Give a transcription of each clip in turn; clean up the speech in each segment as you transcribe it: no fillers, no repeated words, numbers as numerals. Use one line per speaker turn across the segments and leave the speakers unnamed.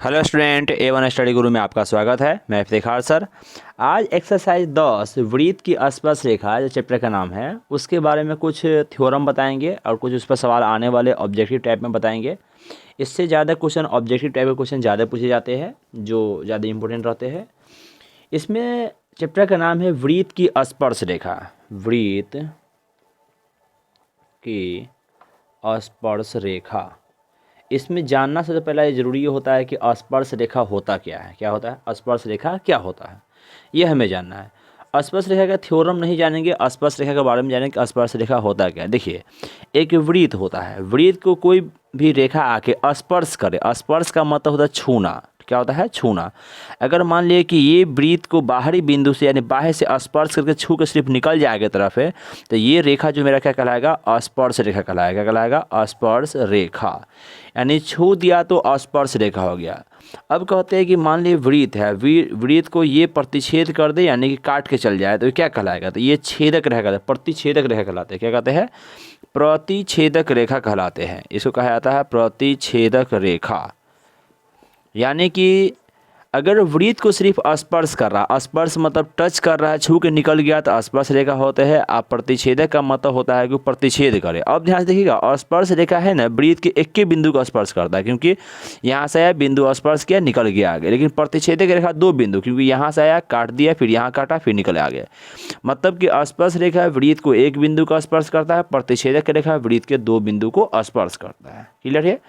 Hello student, A1 study गुरु में आपका स्वागत है। मैं इफ्तिखार सर। आज एक्सरसाइज 10 वृत्त की स्पर्श रेखा जो चैप्टर का नाम है उसके बारे में कुछ थ्योरम बताएंगे और कुछ उस पर सवाल आने वाले ऑब्जेक्टिव टाइप में बताएंगे। इससे ज़्यादा क्वेश्चन ऑब्जेक्टिव टाइप के क्वेश्चन ज़्यादा पूछे जाते हैं जो ज़्यादा इंपॉर्टेंट रहते हैं। इसमें चैप्टर का नाम है वृत्त की स्पर्श रेखा। वृत्त की स्पर्श रेखा। इसमें जानना सबसे पहला ये ज़रूरी होता है कि स्पर्श रेखा होता क्या है। क्या होता है स्पर्श रेखा, क्या होता है ये हमें जानना है। स्पर्श रेखा का थ्योरम नहीं जानेंगे, स्पर्श रेखा के बारे में जानेंगे कि स्पर्श रेखा होता क्या है। देखिए, एक वृत्त होता है, वृत्त को कोई भी रेखा आके स्पर्श करे। स्पर्श का मतलब होता है छूना। क्या होता है? छूना। अगर मान लिए कि ये वृत्त को बाहरी बिंदु से यानी बाहर से स्पर्श करके छू के सिर्फ निकल जाएगा तरफ है, तो ये रेखा जो मेरा क्या कहलाएगा? स्पर्श रेखा कहलाएगा। कहलाएगा स्पर्श रेखा, यानी छू दिया तो स्पर्श रेखा हो गया। अब कहते हैं कि मान लीजिए वृत्त है, वृत्त को ये प्रतिच्छेद कर दे यानी कि काट के चल जाए तो ये क्या कहलाएगा? तो ये छेदक रेखा कहलाता है, प्रतिच्छेदक रेखा कहलाते हैं। क्या कहते हैं? प्रतिच्छेदक रेखा कहलाते हैं। इसको कहा जाता है प्रतिच्छेदक रेखा। यानी कि अगर वृत्त को सिर्फ स्पर्श कर रहा, स्पर्श मतलब टच कर रहा है, छू के निकल गया तो स्पर्श रेखा होते हैं। आप प्रतिच्छेदक का मतलब होता है कि प्रतिच्छेद करे। अब ध्यान से देखिएगा, स्पर्श रेखा है ना, वृत्त के एक के बिंदु को स्पर्श करता है, क्योंकि यहाँ से आया बिंदु स्पर्श किया निकल गया आगे। लेकिन प्रतिच्छेदक रेखा दो बिंदु, क्योंकि यहाँ से आया काट दिया, फिर यहाँ काटा, फिर निकल आ गया। मतलब कि स्पर्श रेखा वृत्त को एक बिंदु का स्पर्श करता है, प्रतिच्छेदक रेखा वृत्त के दो बिंदु को स्पर्श करता है। क्लियर है?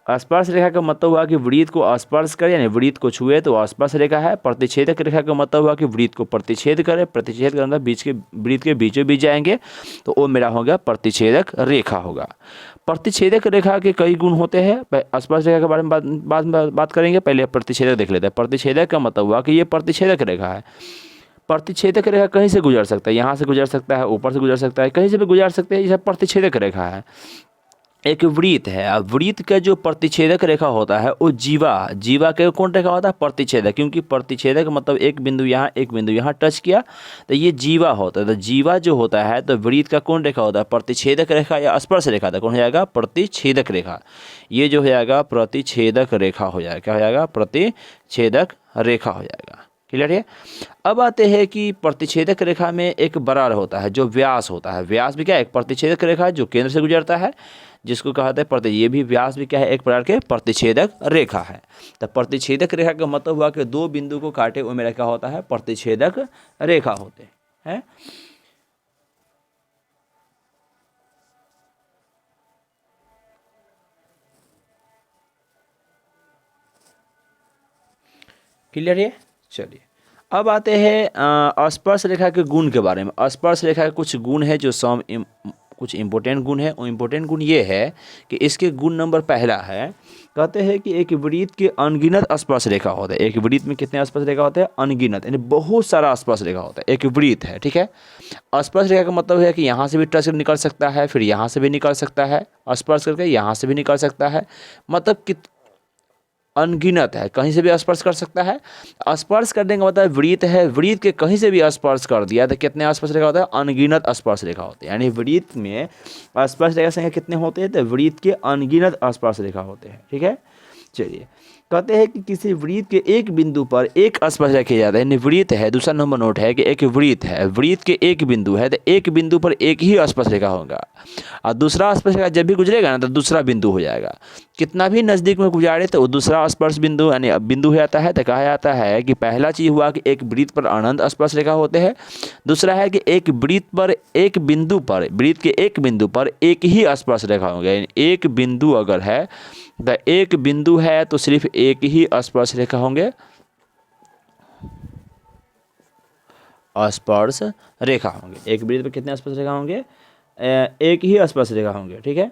स्पर्श रेखा का मतलब हुआ कि वृत्त को स्पर्श करे यानी वृत्त को छुए तो स्पर्श रेखा है। प्रतिच्छेदक रेखा का मतलब हुआ कि वृत्त को प्रतिच्छेद करे, प्रतिच्छेद करने मतलब बीच के वृत्त के बीचों बीच जाएंगे तो वो मेरा होगा प्रतिच्छेदक रेखा होगा। प्रतिच्छेदक रेखा के कई गुण होते हैं। स्पर्श रेखा के बारे में बात करेंगे, पहले प्रतिच्छेदक देख लेते हैं। प्रतिच्छेदक का मतलब हुआ कि ये प्रतिच्छेदक रेखा है। प्रतिच्छेदक रेखा कहीं से गुजर सकता है, यहाँ से गुजर सकता है, ऊपर से गुजर सकता है, कहीं से भी गुजर सकते हैं। ये सब प्रतिच्छेदक रेखा है। एक वृत्त है, अब वृत्त का जो प्रतिच्छेदक रेखा होता है वो जीवा के कौन रेखा होता है? प्रतिच्छेदक। क्योंकि प्रतिच्छेदक मतलब एक बिंदु यहाँ एक बिंदु यहाँ टच किया तो ये जीवा होता है। तो जीवा जो होता है तो वृत्त का कौन रेखा होता है? प्रतिच्छेदक रेखा या स्पर्श रेखा था, कौन हो जाएगा? प्रतिच्छेदक रेखा। ये जो हो जाएगा प्रतिच्छेदक रेखा हो जाएगा। क्या हो जाएगा? प्रतिच्छेदक रेखा हो जाएगा। क्लियर है? अब आते हैं कि प्रतिच्छेदक रेखा में एक बराबर होता है जो व्यास होता है। व्यास भी क्या है? एक प्रतिच्छेदक रेखा जो केंद्र से गुजरता है, जिसको कहते हैं ये भी व्यास भी क्या है? एक प्रकार के प्रतिच्छेदक रेखा है। तो प्रतिच्छेदक रेखा का मतलब हुआ कि दो बिंदु को काटे वो मेरा क्या होता है? प्रतिच्छेदक रेखा होते हैं। क्लियर है? चलिए अब आते हैं स्पर्श रेखा के गुण के बारे में। स्पर्श रेखा के कुछ गुण है जो कुछ इंपॉर्टेंट गुण है। और इम्पोर्टेंट गुण ये है कि इसके गुण नंबर पहला है, कहते हैं कि एक वृत्त के अनगिनत स्पर्श रेखा होते हैं। एक वृत्त में कितने स्पर्श रेखा होते हैं? अनगिनत, यानी बहुत सारा स्पर्श रेखा होता है। एक वृत्त है, ठीक है। स्पर्श रेखा का मतलब है कि यहाँ से भी टच निकल सकता है, फिर यहाँ से भी निकल सकता है, स्पर्श करके यहाँ से भी निकल सकता है। मतलब कि अनगिनत है, कहीं से भी स्पर्श कर सकता है। स्पर्श करने का मतलब वृत्त है, वृत्त के कहीं से भी स्पर्श कर दिया तो कितने स्पर्श रेखा होता है? अनगिनत स्पर्श रेखा होते हैं। यानी वृत्त में स्पर्श रेखा संख्या कितने होते हैं? तो वृत्त के अनगिनत स्पर्श रेखा होते हैं। ठीक है, चलिए कहते हैं कि किसी वृत्त के एक बिंदु पर एक स्पर्श रेखा किया जाता है। यानी वृत्त है, दूसरा नंबर नोट है कि एक वृत्त है, वृत्त के एक बिंदु है तो एक बिंदु पर एक ही स्पर्श रेखा होगा और दूसरा स्पर्श रेखा जब भी गुजरेगा ना तो दूसरा बिंदु हो जाएगा। कितना भी नज़दीक में गुजारे तो वो दूसरा स्पर्श बिंदु यानी बिंदु हो जाता है। तो कहा जाता है कि पहला चीज़ हुआ कि एक वृत्त पर अनंत स्पर्श रेखा होते हैं। दूसरा है कि एक वृत्त पर एक बिंदु पर, वृत्त के एक बिंदु पर एक ही स्पर्श रेखा होगा। यानी एक बिंदु अगर है तो एक बिंदु है तो सिर्फ एक ही स्पर्श रेखा होंगे, स्पर्श रेखा होंगे। एक वृत्त पर कितने स्पर्श रेखा होंगे? एक ही स्पर्श रेखा होंगे। ठीक है,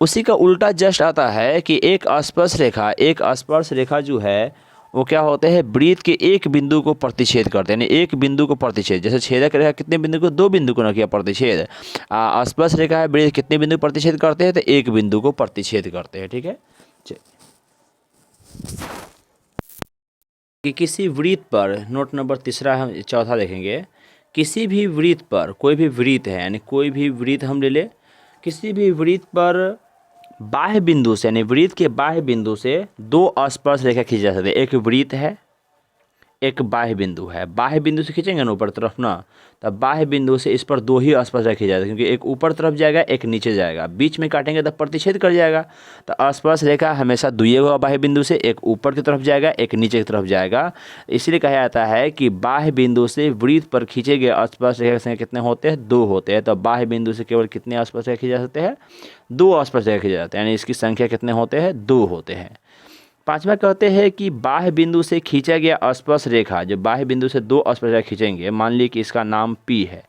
उसी का उल्टा जस्ट आता है कि एक स्पर्श रेखा जो है वो क्या होते हैं? वृत्त के एक बिंदु को प्रतिच्छेद करते हैं। यानी एक बिंदु को प्रतिच्छेद, जैसे छेदक रेखा कितने बिंदु को? दो बिंदु को ना किया प्रतिच्छेद। स्पर्श रेखा है, वृत्त कितने बिंदु प्रतिच्छेद करते हैं? तो एक बिंदु को प्रतिच्छेद करते हैं। ठीक है, कि किसी वृत्त पर, नोट नंबर तीसरा हम चौथा देखेंगे, किसी भी वृत्त पर, कोई भी वृत्त है यानी कोई भी वृत्त हम ले ले, किसी भी वृत्त पर बाह्य बिंदु से यानी वृत्त के बाह्य बिंदु से दो स्पर्श रेखा खींची जा सकती है। एक वृत्त है, एक बाह्य बिंदु है। बाह्य बिंदु से खींचेंगे ना ऊपर तरफ ना, तब बाह्य बिंदु से इस पर दो ही स्पर्श रेखा जाएगा, क्योंकि एक ऊपर तरफ जाएगा, एक नीचे जाएगा। बीच में काटेंगे तो प्रतिच्छेद कर जाएगा। तो स्पर्श रेखा हमेशा दुई होगा बाह्य बिंदु से, एक ऊपर की तरफ जाएगा, एक नीचे की तरफ जाएगा। इसलिए कहा जाता है कि बाह्य बिंदु से वृत्त पर खींचे गए स्पर्श रेखा की संख्या कितने होते हैं? दो होते हैं। तो बाह्य बिंदु से केवल कितने स्पर्श रेखा खींचे जा सकते हैं? दो स्पर्श रेखा खींचे जाते हैं, यानी इसकी संख्या कितने होते हैं? दो होते हैं। पांचवा कहते हैं कि बाह्य बिंदु से खींचा गया स्पर्श रेखा, जो बाह्य बिंदु से दो स्पर्श रेखा खींचेंगे, मान लीजिए कि इसका नाम P है,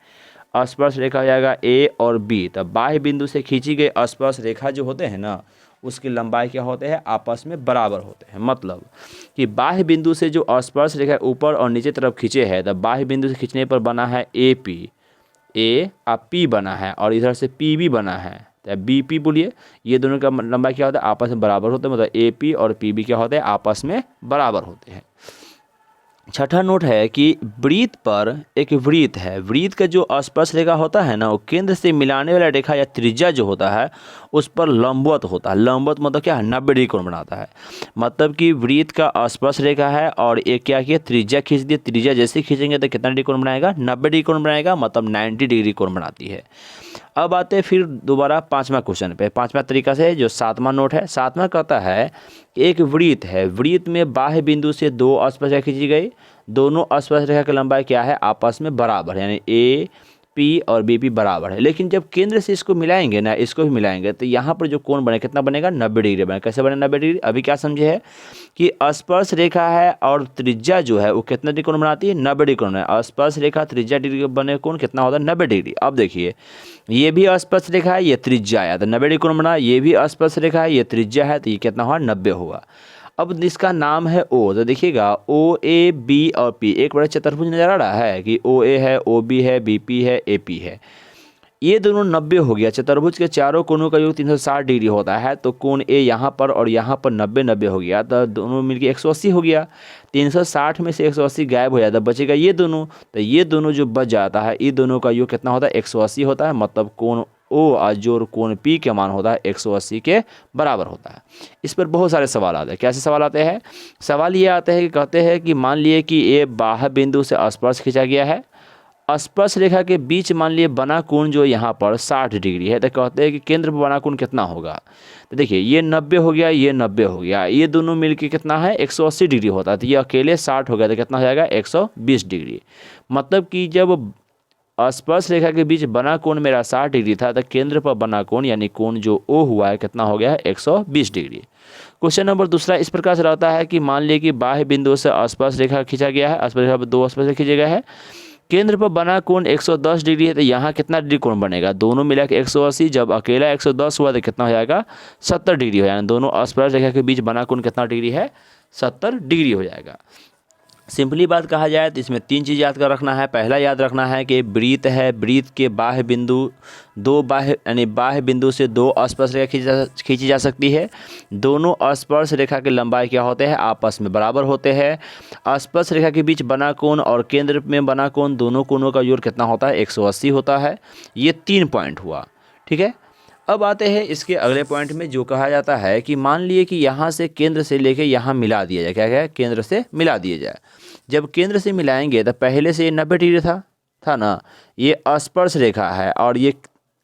स्पर्श रेखा हो जाएगा A और B। तब बाह्य बिंदु से खींची गई स्पर्श रेखा जो होते हैं ना, उसकी लंबाई क्या होते हैं? आपस में बराबर होते हैं। मतलब कि बाह्य बिंदु से जो स्पर्श रेखा ऊपर और नीचे तरफ खींचे है, तब बाह्य बिंदु से खींचने पर बना है AP, A और P बना है, और इधर से PB बना है, तो BP बोलिए। ये दोनों का लंबाई क्या होता है? आपस में बराबर होते हैं। मतलब AP और PB क्या होते हैं? आपस में बराबर होते हैं। छठा नोट है कि वृत्त पर एक वृत्त है, वृत्त का जो स्पर्श रेखा होता है ना, वो केंद्र से मिलाने वाला रेखा या त्रिज्या जो होता है उस पर लंबवत होता है। लंबवत मतलब क्या है? 90 डिग्री कोण बनाता है। मतलब कि वृत्त का स्पर्श रेखा है और एक क्या किया? त्रिज्या खींच दी। त्रिज्या जैसे खींचेंगे तो कितना डिग्री कोण बनाएगा? 90 डिग्री कोण बनाएगा, मतलब 90 डिग्री कोण बनाती है। अब आते हैं फिर दोबारा पांचवा क्वेश्चन पे। पांचवा तरीका से जो सातवां नोट है, सातवां कहता है कि एक वृत्त है, वृत्त में बाह्य बिंदु से दो स्पर्श रेखा खींची गई, दोनों स्पर्श रेखा की लंबाई क्या है? आपस में बराबर है, यानी A P और BP बराबर है। लेकिन जब केंद्र से इसको मिलाएंगे ना, इसको भी मिलाएंगे, तो यहाँ पर जो कोण बने कितना बनेगा? 90 डिग्री बनेगा। कैसे बने 90 डिग्री? अभी क्या समझे है कि स्पर्श रेखा है और त्रिज्या जो है वो कितना डिग्री कोण बनाती है? 90 डिग्री कोण है। स्पर्श रेखा त्रिज्या डिग्री बने कोण कितना होता है? 90 डिग्री। अब देखिए, ये भी स्पर्श रेखा है, ये त्रिज्या है, तो 90 डिग्री कोण बना। ये भी स्पर्श रेखा है, ये त्रिज्या है, तो ये कितना हुआ? 90 हुआ। अब इसका नाम है O, तो देखिएगा OA B और P एक बड़ा चतुर्भुज नजर आ रहा है कि OA है, OB है, BP है, AP है। ये दोनों 90 हो गया। चतुर्भुज के चारों कोणों का योग 360 डिग्री होता है, तो कोण A यहाँ पर और यहाँ पर 90-90 हो गया, तो दोनों मिलके 180 हो गया। 360 में से 180 गायब हो जाता, बचेगा ये दोनों। तो ये दोनों जो बच जाता है, ये दोनों का योग कितना होता है? 180 होता है। मतलब कोण O और जो कोण P के मान होता है 180 के बराबर होता है। इस पर बहुत सारे सवाल आते हैं। कैसे सवाल आते हैं? सवाल ये आते हैं कि कहते हैं कि मान लिए कि A बाह्य बिंदु से स्पर्श खींचा गया है, स्पर्श रेखा के बीच मान लिए बना कोण जो यहाँ पर 60 डिग्री है, तो कहते हैं कि केंद्र पर बना कोण कितना होगा? तो देखिए, ये 90 हो गया, ये 90 हो गया, ये दोनों मिलके कितना है? 180 डिग्री होता है। तो ये अकेले 60 हो गया, तो कितना हो जाएगा? 120 डिग्री। मतलब कि जब स्पर्श रेखा के बीच बना कोण मेरा 60 डिग्री था, तो केंद्र पर बना कोण यानी कोण जो O हुआ है कितना हो गया है? 120 डिग्री। क्वेश्चन नंबर दूसरा इस प्रकार से रहता है कि मान लीजिए कि बाह्य बिंदु से स्पर्श रेखा खींचा गया है, स्पर्श रेखा पर दो स्पर्श रेखा खींचा गया है, केंद्र पर बना कोण 110 डिग्री है, तो यहाँ कितना डिग्री कोण बनेगा? दोनों मिला के 180, जब अकेला 110 हुआ तो कितना हो जाएगा? 70 डिग्री हो जाएगा। दोनों स्पर्श रेखा के बीच बना कोण कितना डिग्री है? 70 डिग्री हो जाएगा। सिंपली बात कहा जाए तो इसमें तीन चीज़ याद कर रखना है। पहला याद रखना है कि वृत्त है, वृत्त के बाह्य बिंदु दो बाह्य यानी बाह्य बिंदु से दो स्पर्श रेखा खींची जा सकती है। दोनों स्पर्श रेखा की लंबाई क्या होते हैं? आपस में बराबर होते हैं। स्पर्श रेखा के बीच बना कोण और केंद्र में बना कोण, दोनों कोणों का योग कितना होता है? 180 होता है। ये 3 पॉइंट हुआ, ठीक है। अब आते हैं इसके अगले पॉइंट में, जो कहा जाता है कि मान लिए कि यहाँ से केंद्र से लेके यहाँ मिला दिया जाए। क्या क्या? केंद्र से मिला दिया जाए। जब केंद्र से मिलाएंगे तो पहले से ये 90 डिग्री था ना, ये स्पर्श रेखा है और ये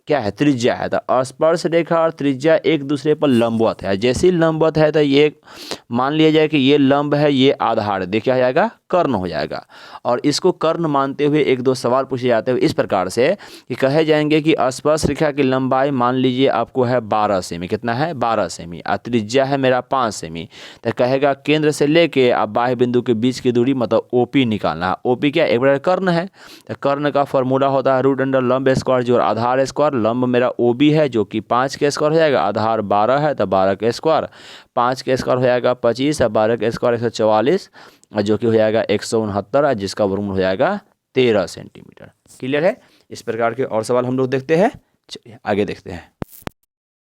क्या है? त्रिज्या है। तो स्पर्श रेखा और त्रिज्या एक दूसरे पर लंबवत है। जैसे ही लंबवत है तो ये मान लिया जाए कि ये लंब है, ये आधार, देखा जाएगा कर्ण हो जाएगा। और इसको कर्ण मानते हुए एक दो सवाल पूछे जाते हुए इस प्रकार से कि कहे जाएंगे कि स्पर्श रेखा की लंबाई मान लीजिए आपको है 12 सेमी। कितना है? 12 सेमी। और त्रिज्या है मेरा 5 सेमी। तो कहेगा केंद्र से लेके आप बाह्य बिंदु के बीच की दूरी मतलब OP निकालना है। OP क्या? एक बड़ा कर्ण है। तो कर्ण का फॉर्मूला होता है रूट अंडर लंब स्क्वायर जो आधार स्क्वायर। लंब मेरा OB है जो कि 5 के स्क्वायर हो जाएगा, आधार 12 है तो 12 के स्क्वायर, 5 के स्क्वायर हो जाएगा 25 और 12 के स्क्वायर 144 जो कि हो जाएगा 169, जिसका वर्गमूल हो जाएगा 13 सेंटीमीटर। क्लियर है? इस प्रकार के और सवाल हम लोग देखते हैं। चलिए आगे देखते हैं।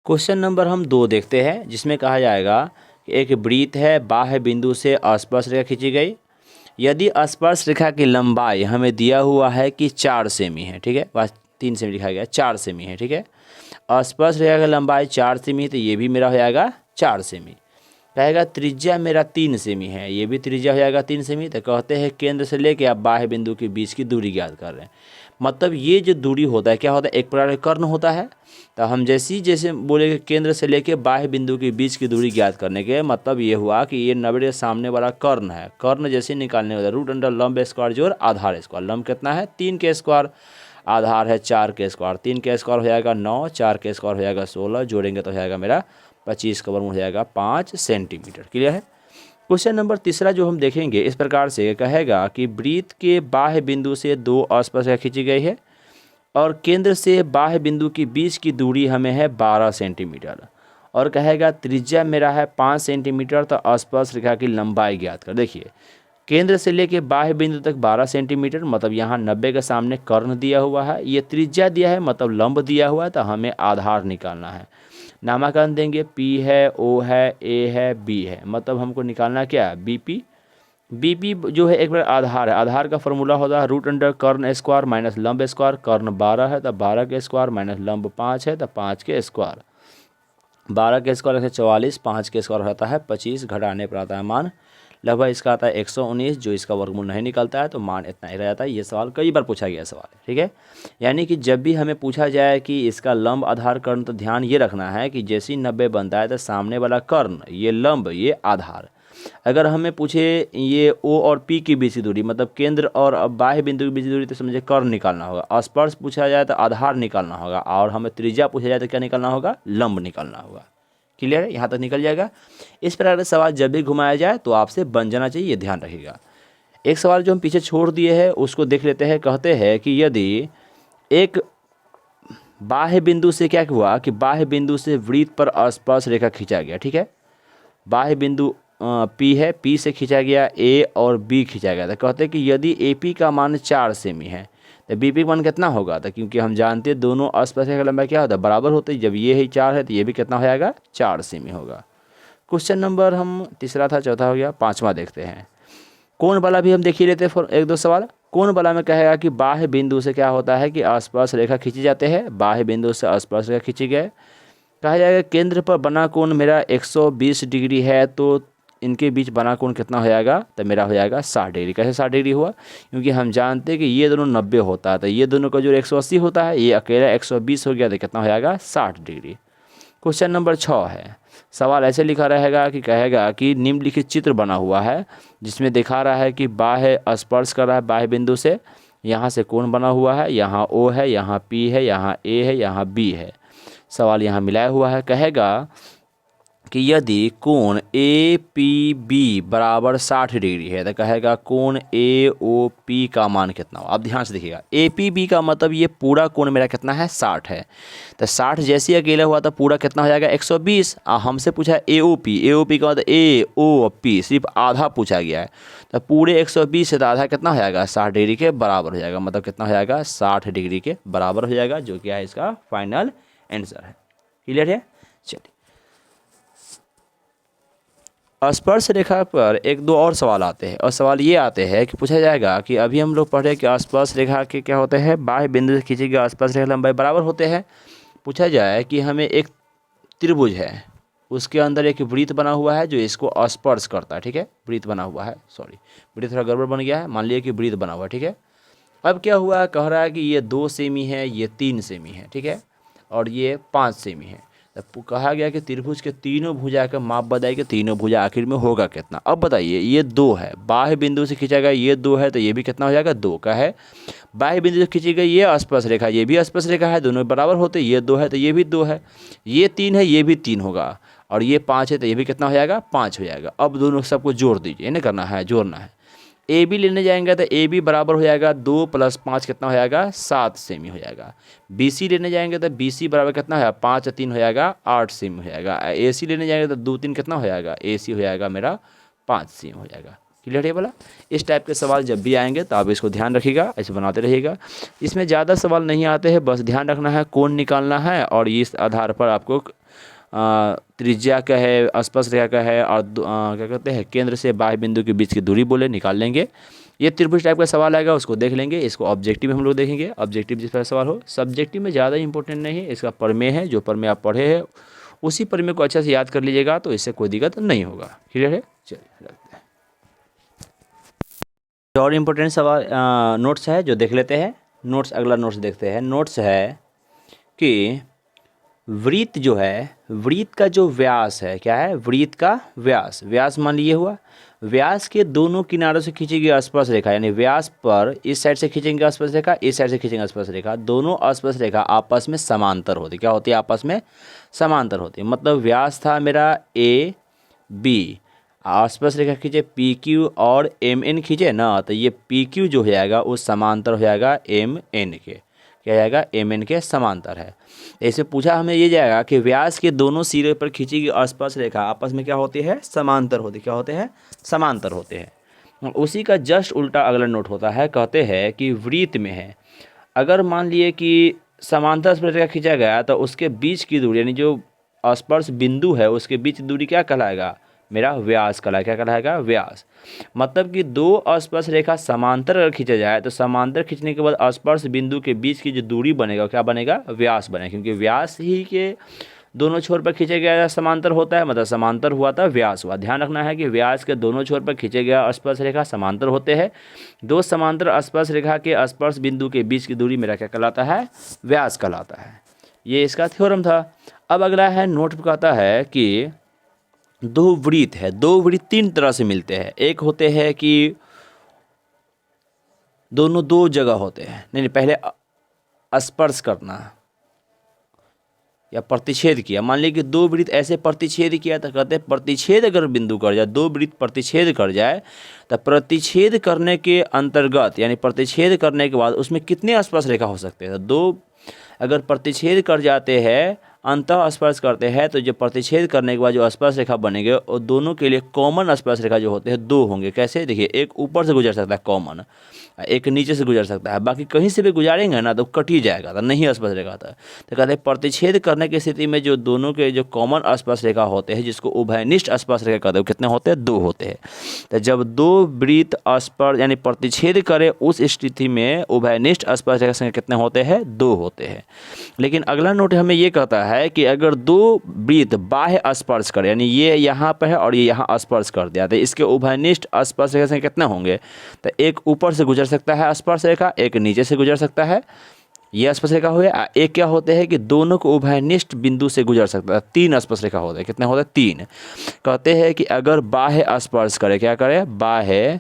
क्वेश्चन नंबर हम 2 देखते हैं, जिसमें कहा जाएगा कि एक वृत्त है, बाह्य बिंदु से स्पर्श रेखा खींची गई। यदि स्पर्श रेखा की लंबाई हमें दिया हुआ है कि 4 सेमी है, ठीक है, बस 3 सेमी लिखा गया, 4 सेमी है, ठीक है। स्पर्श रेखा की लंबाई 4 सेमी, तो ये भी मेरा हो जाएगा 4 सेमी। कहेगा त्रिज्या मेरा 3 सेमी है, ये भी त्रिज्या हो जाएगा 3 सेमी। तो कहते हैं केंद्र से लेके आप बाह्य बिंदु के बीच की दूरी ज्ञात कर रहे हैं। मतलब ये जो दूरी होता है क्या होता है, एक प्रकार का कर्ण होता है। तो हम जैसे बोले कि केंद्र से लेके बाह्य बिंदु के बीच की दूरी ज्ञात करने के मतलब ये हुआ कि ये 90 के सामने वाला कर्ण है। कर्ण जैसे निकालने होता है रूट अंडर लंब स्क्वायर जोड़ आधार स्क्वायर। लंब कितना है 3 के स्क्वायर, आधार है 4 के स्क्वायर। 3 के स्क्वायर हो जाएगा 9, 4 के स्क्वायर हो जाएगा 16, जोड़ेंगे तो हो जाएगा मेरा 25 का वर्गमूल हो जाएगा 5 सेंटीमीटर। क्लियर है। क्वेश्चन नंबर तीसरा जो हम देखेंगे इस प्रकार से कहेगा कि वृत्त के बाह्य बिंदु से 2 स्पर्श रेखा खींची गई है और केंद्र से बाह्य बिंदु के बीच की दूरी हमें है 12 सेंटीमीटर और कहेगा त्रिज्या मेरा है 5 सेंटीमीटर। तो स्पर्श रेखा की लंबाई ज्ञात कर। देखिए केंद्र से लेके बाह्य बिंदु तक 12 सेंटीमीटर, मतलब यहाँ 90 के सामने कर्ण दिया हुआ है, ये त्रिज्या दिया है मतलब लंब दिया हुआ है। तो हमें आधार निकालना है। नामांकन देंगे, P है, O है, A है, B है, मतलब हमको निकालना क्या है BP। BP जो है एक बार आधार है। आधार का फॉर्मूला होता है रूट अंडर कर्ण स्क्वायर माइनस लंब स्क्वायर। कर्ण 12 है तो 12 के स्क्वायर माइनस लंब 5 है तो 5 के स्क्वायर। 12 के स्क्वायर है 44, 5 के स्क्वायर रहता है 25, घटाने पर आता है मान लगभग इसका आता है 119, जो इसका वर्गमूल नहीं निकलता है तो मान इतना ही रह जाता है। ये सवाल कई बार पूछा गया सवाल है, ठीक है। यानी कि जब भी हमें पूछा जाए कि इसका लंब आधार कर्ण, तो ध्यान ये रखना है कि जैसे ही 90 बनता है तो सामने वाला कर्ण ये लंब ये आधार। अगर हमें पूछे ये O और P के बीच की दूरी, मतलब केंद्र और बाह्य बिंदु के बीच की दूरी, तो समझे कर्ण निकालना होगा। स्पर्श पूछा जाए तो आधार निकालना होगा और हमें त्रिज्या पूछा जाए तो क्या निकालना होगा, लंब निकालना होगा। क्लियर है, यहाँ तक निकल जाएगा। इस प्रकार का सवाल जब भी घुमाया जाए तो आपसे बन जाना चाहिए, ये ध्यान रखिएगा। एक सवाल जो हम पीछे छोड़ दिए हैं उसको देख लेते हैं। कहते हैं कि यदि एक बाह्य बिंदु से क्या हुआ कि बाह्य बिंदु से वृत्त पर स्पर्श रेखा खींचा गया, ठीक है। बाह्य बिंदु P है, P से खींचा गया A और B खींचा गया था। कहते हैं कि यदि AP का मान 4 सेमी है तो BP का मान कितना होगा। तो क्योंकि हम जानते हैं दोनों स्पर्श रेखा लंबाई क्या होता है, बराबर होते हैं। जब ये है 4 है तो ये भी कितना हो जाएगा, 4 सेमी होगा। क्वेश्चन नंबर हम तीसरा था, चौथा हो गया, पाँचवा देखते हैं। कोण बला भी हम देख ही लेते हैं, एक दो सवाल। कोण बला में कहेगा कि बाह्य बिंदु से क्या होता है कि स्पर्श रेखा खींची जाते हैं। बाह्य बिंदु से स्पर्श रेखा खींची गए, कहा जाएगा केंद्र पर बना कोण मेरा 120 डिग्री है तो इनके बीच बना कोण कितना हो जाएगा, तो मेरा हो जाएगा 60 डिग्री। कैसे 60 डिग्री हुआ, क्योंकि हम जानते हैं कि ये दोनों 90 होता है तो ये दोनों का जो 180 होता है, ये अकेला 120 हो गया तो कितना हो जाएगा 60 डिग्री। क्वेश्चन नंबर 6 है। सवाल ऐसे लिखा रहेगा कि कहेगा कि निम्नलिखित चित्र बना हुआ है जिसमें दिखा रहा है कि बाह्य स्पर्श कर रहा है बाह्य बिंदु से, यहाँ से कोण बना हुआ है, यहाँ O है, यहाँ P है, यहाँ A है, यहाँ B है। सवाल यहाँ मिलाया हुआ है। कहेगा कि यदि कोण APB बराबर 60 डिग्री है तो कहेगा कोण AOP का मान कितना हो। अब ध्यान से देखिएगा, APB का मतलब ये पूरा कोण मेरा कितना है, 60 है। तो 60 जैसे ही अकेला हुआ तो पूरा कितना हो जाएगा 120। हमसे पूछा AOP, AOP का मतलब AOP सिर्फ आधा पूछा गया है तो पूरे 120 से तो आधा कितना हो जाएगा 60 डिग्री के बराबर हो जाएगा। मतलब कितना हो जाएगा 60 डिग्री के बराबर हो जाएगा, जो क्या है इसका फाइनल आंसर है। क्लियर है। चलिए स्पर्श रेखा पर एक दो और सवाल आते हैं और सवाल ये आते हैं कि पूछा जाएगा कि अभी हम लोग पढ़ रहे हैं कि स्पर्श रेखा के क्या होते हैं, बाह्य बिंदु से खींची गई स्पर्श रेखा लंबाई बराबर होते हैं। पूछा जाए कि हमें एक त्रिभुज है, उसके अंदर एक वृत्त बना हुआ है जो इसको स्पर्श करता है, ठीक है। वृत्त बना हुआ है, सॉरी वृत्त थोड़ा गड़बड़ बन गया है, मान लिया कि वृत्त बना हुआ है, ठीक है। अब क्या हुआ, कह रहा है कि ये 2 सेमी है, ये 3 सेमी है, ठीक है, और ये 5 सेमी है। तब कहा गया कि त्रिभुज के तीनों भुजा का माप बताइए कि तीनों भुजा आखिर में होगा कितना। अब बताइए ये 2 है, बाह्य बिंदु से खींचा गया ये 2 है तो ये भी कितना हो जाएगा 2 का है। बाह्य बिंदु से खींची गई ये स्पर्श रेखा, ये भी स्पर्श रेखा है, दोनों बराबर होते, ये 2 है तो ये भी 2 है। ये 3 है, ये भी 3 होगा, और ये 5 है तो ये भी कितना हो जाएगा 5 हो जाएगा। अब दोनों सबको जोड़ दीजिए, इन्हें करना है जोड़ना है। AB लेने जाएंगे तो AB बराबर हो जाएगा 2 + 5 कितना हो जाएगा 7 सेमी हो जाएगा। BC लेने जाएंगे तो BC बराबर कितना है 5 + 3 हो जाएगा 8 सेमी हो जाएगा। AC लेने जाएंगे तो 2 3 कितना हो जाएगा, AC हो जाएगा मेरा 5 सेमी हो जाएगा। क्लियर है बोला। इस टाइप के सवाल जब भी आएंगे तो आप इसको ध्यान रखिएगा, ऐसे बनाते रहिएगा। इसमें ज़्यादा सवाल नहीं आते हैं, बस ध्यान रखना है कोण निकालना है और इस आधार पर आपको त्रिज्या का है, स्पर्श रेखा का है और क्या कहते हैं केंद्र से बाह्य बिंदु के बीच की दूरी बोले निकाल लेंगे। ये त्रिभुज टाइप का सवाल आएगा, उसको देख लेंगे। इसको ऑब्जेक्टिव में हम लोग देखेंगे, ऑब्जेक्टिव जिस पर सवाल हो। सब्जेक्टिव में ज़्यादा इंपॉर्टेंट नहीं है, इसका प्रमेय है, जो प्रमेय आप पढ़े हैं उसी प्रमेय को अच्छे से याद कर लीजिएगा, तो इससे कोई दिक्कत नहीं होगा। क्लियर है? चलिए रखते हैं। और इम्पोर्टेंट सवाल नोट्स है जो देख लेते हैं। नोट्स, अगला नोट्स देखते हैं। नोट्स है कि वृत्त जो है, वृत्त का जो व्यास है, क्या है? वृत्त का व्यास। व्यास मान लिए हुआ, व्यास के दोनों किनारों से खींची गई स्पर्श रेखा, यानी व्यास पर इस साइड से खींचेंगे स्पर्श रेखा, इस साइड से खींचेंगे स्पर्श रेखा, दोनों स्पर्श रेखा आपस में समांतर होती। क्या होती है? आपस में समांतर होती है। मतलब व्यास था मेरा ए बी, स्पर्श रेखा खींचे पी क्यू और एम एन खींचे ना, तो ये पी क्यू जो हो जाएगा वो समांतर हो जाएगा एम एन के। क्या जाएगा? एम एन के समांतर है। इसमें पूछा हमें ये जाएगा कि व्यास के दोनों सिरे पर खींची गई स्पर्श रेखा आपस में क्या होती है? समांतर होती। क्या होते हैं? समांतर होते हैं। उसी का जस्ट उल्टा अगला नोट होता है। कहते हैं कि वृत्त में है, अगर मान लिए कि समांतर स्पर्श रेखा खींचा गया तो उसके बीच की दूरी, यानी जो स्पर्श बिंदु है उसके बीच दूरी क्या कहलाएगा? मेरा व्यास कहलाएगा। क्या कहलाएगा? व्यास। मतलब कि दो स्पर्श रेखा समांतर अगर खींचा जाए तो समांतर खींचने के बाद स्पर्श बिंदु के बीच की जो दूरी बनेगा क्या बनेगा? व्यास बनेगा, क्योंकि व्यास ही के दोनों छोर पर खींचे गया समांतर होता है, मतलब समांतर हुआ था व्यास हुआ। ध्यान रखना है कि व्यास के दोनों छोर पर खींचे गया स्पर्श रेखा समांतर होते हैं। दो समांतर स्पर्श रेखा के स्पर्श बिंदु के बीच की दूरी मेरा क्या कहलाता है? व्यास कहलाता है। ये इसका थ्योरम था। अब अगला है नोट कहता है कि दो वृत्त है, दो वृत्त तीन तरह से मिलते हैं। एक होते हैं कि दोनों दो जगह होते हैं, नहीं पहले स्पर्श करना या प्रतिच्छेद किया। मान लीजिए कि दो वृत्त ऐसे प्रतिच्छेद किया तो कहते हैं प्रतिच्छेद अगर बिंदु कर जाए, दो वृत्त प्रतिच्छेद कर जाए तो प्रतिच्छेद करने के अंतर्गत, यानी प्रतिच्छेद करने के बाद उसमें कितने स्पर्श रेखा हो सकते हैं? दो अगर प्रतिच्छेद कर जाते हैं, अंतः स्पर्श करते हैं, तो जो प्रतिच्छेद करने के बाद जो स्पर्श रेखा बनेंगे और दोनों के लिए कॉमन स्पर्श रेखा जो होते हैं दो होंगे। कैसे? देखिए, एक ऊपर से गुजर सकता है कॉमन, एक नीचे से गुजर सकता है, बाकी कहीं से भी गुजारेंगे ना तो कट ही जाएगा, तो नहीं स्पर्श रेखा था। तो कहते हैं प्रतिच्छेद करने की स्थिति में जो दोनों के जो कॉमन स्पर्श रेखा होते हैं, जिसको उभयनिष्ठ स्पर्श रेखा कहते हैं, कितने होते हैं? दो होते हैं। तो जब दो वृत्त स्पर्श यानी प्रतिच्छेद करे उस स्थिति में उभयनिष्ठ स्पर्श रेखा संख्या कितने होते हैं? दो होते हैं। लेकिन अगला नोट हमें ये कहता है कि अगर दो वृत्त बाह्य स्पर्श करे, यानी ये यहाँ पर है और ये यहाँ स्पर्श कर दिया, तो इसके उभयनिष्ठ स्पर्श रेखा संख्या कितने होंगे? तो एक ऊपर से गुजर सकता है स्पर्श रेखा, एक नीचे से गुजर सकता है, ये स्पर्श रेखा हुए। एक क्या होते हैं कि दोनों को उभयनिष्ठ बिंदु से गुजर सकता है, तीन स्पर्श रेखा होते हैं। कितने होते हैं? तीन। कहते हैं कि अगर बाह्य स्पर्श करे, क्या करे? बाह्य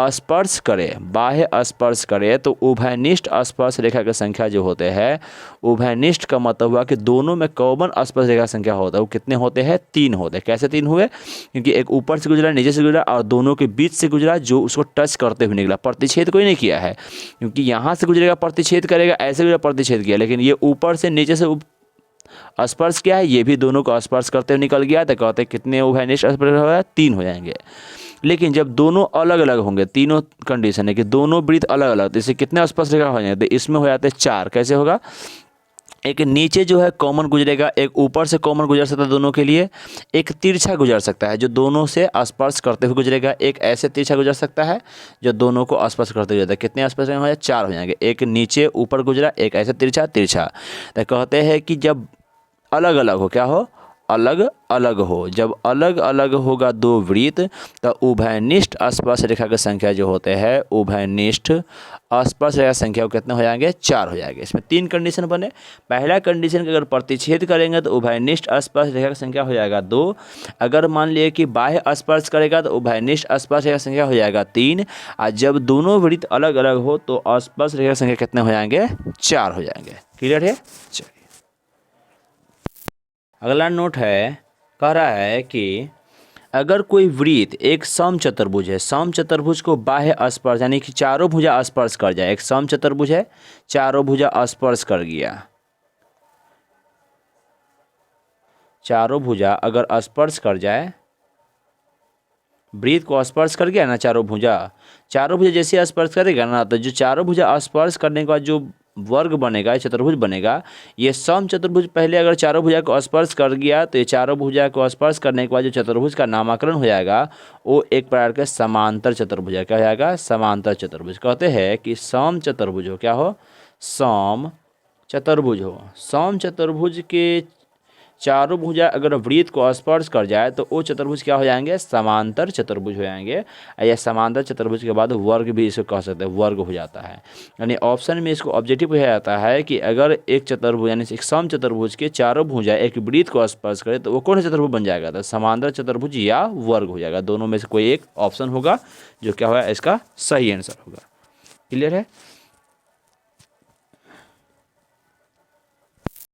स्पर्श करे, बाह्य स्पर्श करे तो उभयनिष्ठ स्पर्श रेखा की संख्या जो होते हैं, उभयनिष्ठ का मतलब हुआ कि दोनों में कॉमन स्पर्श रेखा संख्या होता है, वो कितने होते हैं? तीन होते हैं। कैसे तीन हुए? क्योंकि एक ऊपर से गुजरा, नीचे से गुजरा और दोनों के बीच से गुजरा, जो उसको टच करते हुए निकला। प्रतिच्छेद कोई नहीं किया है, क्योंकि यहाँ से गुजरेगा प्रतिच्छेद करेगा, ऐसे गुजरा प्रतिच्छेद किया, लेकिन ये ऊपर से नीचे से स्पर्श क्या है? ये भी दोनों को स्पर्श करते हुए निकल गया, तो कहते हैं कितने उभयनिष्ठ स्पर्श हो? तीन हो जाएंगे। लेकिन जब दोनों अलग अलग होंगे, तीनों कंडीशन है कि दोनों वृत्त अलग अलग, तो इससे कितने स्पर्श रेखा हो जाएंगे? तो इसमें हो जाते हैं चार। कैसे होगा? एक नीचे जो है कॉमन गुजरेगा, एक ऊपर से कॉमन गुजर सकता है दोनों के लिए, एक तिरछा गुजर सकता है जो दोनों से स्पर्श करते हुए गुजरेगा, एक ऐसे तिरछा गुजर सकता है जो दोनों को स्पर्श करते हुए जाता है। कितने स्पर्श हो जाए? चार हो जाएंगे। एक नीचे ऊपर गुजरा, एक ऐसे तिरछा तिरछा। तो कहते हैं कि जब अलग अलग हो, क्या हो? अलग अलग हो। जब अलग अलग होगा दो वृत्त, तो उभयनिष्ठ स्पर्श रेखा की संख्या जो होते हैं, उभयनिष्ठ स्पर्श रेखा संख्या कितने हो जाएंगे? चार हो जाएंगे। इसमें तीन कंडीशन बने। पहला कंडीशन कि अगर प्रतिच्छेद करेंगे तो उभयनिष्ठ स्पर्श रेखा की संख्या हो जाएगा दो। अगर मान लिए कि बाह्य स्पर्श करेगा तो उभयनिष्ठ स्पर्श रेखा संख्या हो जाएगा तीन। और जब दोनों वृत्त अलग अलग हो तो स्पर्श रेखा संख्या कितने हो जाएंगे? चार हो जाएंगे। क्लियर है? चलिए अगला नोट है, कह रहा है कि अगर कोई वृत्त एक समचतुर्भुज है, समचतुर्भुज को बाह्य स्पर्श यानी कि चारों भुजा स्पर्श कर जाए, एक समचतुर्भुज है, चारों भुजा स्पर्श कर गया, चारों भुजा अगर स्पर्श कर जाए, वृत्त को स्पर्श कर गया ना चारों भुजा, चारों भुजा जैसे स्पर्श करेगा ना, तो जो चारों भुजा स्पर्श करने के बाद जो वर्ग बनेगा, चतुर्भुज बनेगा, ये सम चतुर्भुज पहले अगर चारों भुजा को स्पर्श कर गया तो ये चारों भुजा को स्पर्श करने के बाद जो चतुर्भुज का नामकरण हो जाएगा वो एक प्रकार के समांतर चतुर्भुज है। क्या हो जाएगा? समांतर चतुर्भुज। कहते हैं कि सम चतुर्भुज हो, क्या हो? सम चतुर्भुज हो। सम चतुर्भुज के चारों भुजा अगर वृत्त को स्पर्श कर जाए तो वो चतुर्भुज क्या हो जाएंगे? समांतर चतुर्भुज हो जाएंगे। या समांतर चतुर्भुज के बाद वर्ग भी इसको कह सकते हैं, वर्ग हो जाता है। यानी ऑप्शन में इसको ऑब्जेक्टिव किया जाता है कि अगर एक चतुर्भुज यानी एक सम चतुर्भुज के चारों भुजा एक वृत्त को स्पर्श करे तो वो कौन सा चतुर्भुज बन जाएगा? तो समांतर चतुर्भुज या वर्ग हो जाएगा। दोनों में से कोई एक ऑप्शन होगा जो क्या होगा? इसका सही आंसर होगा। क्लियर है?